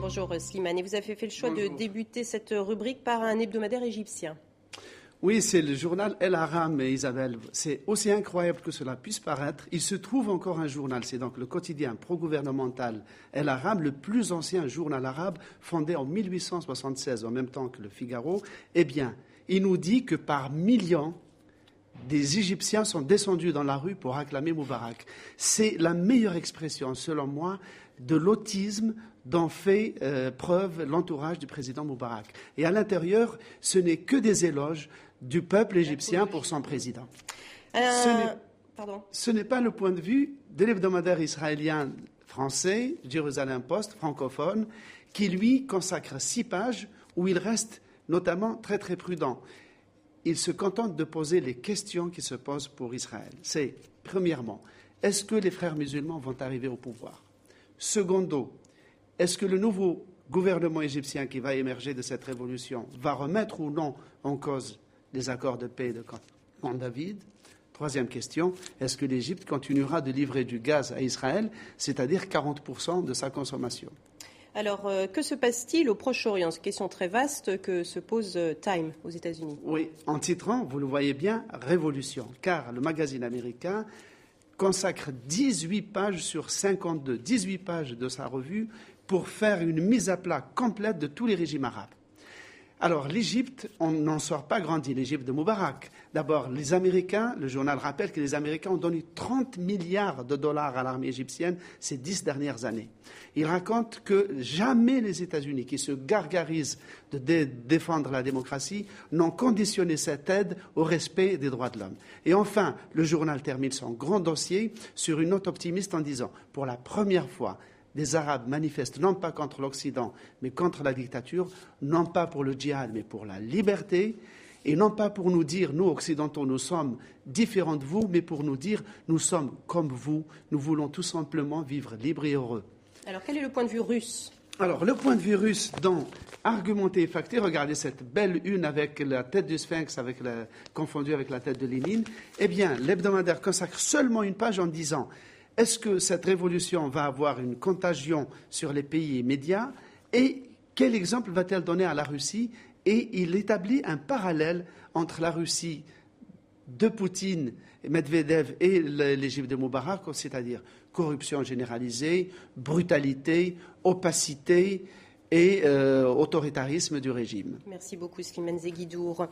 Bonjour Slimane, et vous avez fait le choix de débuter cette rubrique par un hebdomadaire égyptien. Oui, c'est le journal El Aram, Isabelle. C'est aussi incroyable que cela puisse paraître. Il se trouve encore un journal, c'est donc le quotidien pro-gouvernemental El Aram, le plus ancien journal arabe, fondé en 1876, en même temps que le Figaro. Eh bien, il nous dit que par millions, des Égyptiens sont descendus dans la rue pour acclamer Moubarak. C'est la meilleure expression, selon moi, de l'autisme dont fait preuve l'entourage du président Moubarak. Et à l'intérieur, ce n'est que des éloges du peuple égyptien pour son président. Ce n'est pas le point de vue de l'hebdomadaire israélien français, Jérusalem Post, francophone, qui lui consacre 6 pages où il reste notamment très très prudent. Il se contente de poser les questions qui se posent pour Israël. C'est, premièrement, est-ce que les frères musulmans vont arriver au pouvoir? Secondo, est-ce que le nouveau gouvernement égyptien qui va émerger de cette révolution va remettre ou non en cause les accords de paix de Camp David? Troisième question, est-ce que l'Égypte continuera de livrer du gaz à Israël, c'est-à-dire 40% de sa consommation? Alors, que se passe-t-il au Proche-Orient? C'est une question très vaste que se pose Time aux États-Unis. Oui, en titrant, vous le voyez bien, Révolution, car le magazine américain consacre 18 pages sur 52, 18 pages de sa revue pour faire une mise à plat complète de tous les régimes arabes. Alors, l'Égypte, on n'en sort pas grandi, l'Égypte de Moubarak. D'abord, les Américains, le journal rappelle que les Américains ont donné 30 milliards de dollars à l'armée égyptienne ces 10 dernières années. Il raconte que jamais les États-Unis, qui se gargarisent de défendre la démocratie, n'ont conditionné cette aide au respect des droits de l'homme. Et enfin, le journal termine son grand dossier sur une note optimiste en disant, pour la première fois, des Arabes manifestent non pas contre l'Occident, mais contre la dictature, non pas pour le djihad, mais pour la liberté, et non pas pour nous dire, nous, Occidentaux, nous sommes différents de vous, mais pour nous dire, nous sommes comme vous, nous voulons tout simplement vivre libres et heureux. Alors, quel est le point de vue russe? Alors, le point de vue russe, dans Argumenté et facté, regardez cette belle une avec la tête du Sphinx, confondue avec la tête de Lénine, eh bien, l'hebdomadaire consacre seulement une page en disant est-ce que cette révolution va avoir une contagion sur les pays immédiats et quel exemple va-t-elle donner à la Russie? Et il établit un parallèle entre la Russie de Poutine, Medvedev et l'Égypte de Moubarak, c'est-à-dire corruption généralisée, brutalité, opacité et autoritarisme du régime. Merci beaucoup, Slimane Zeguidour.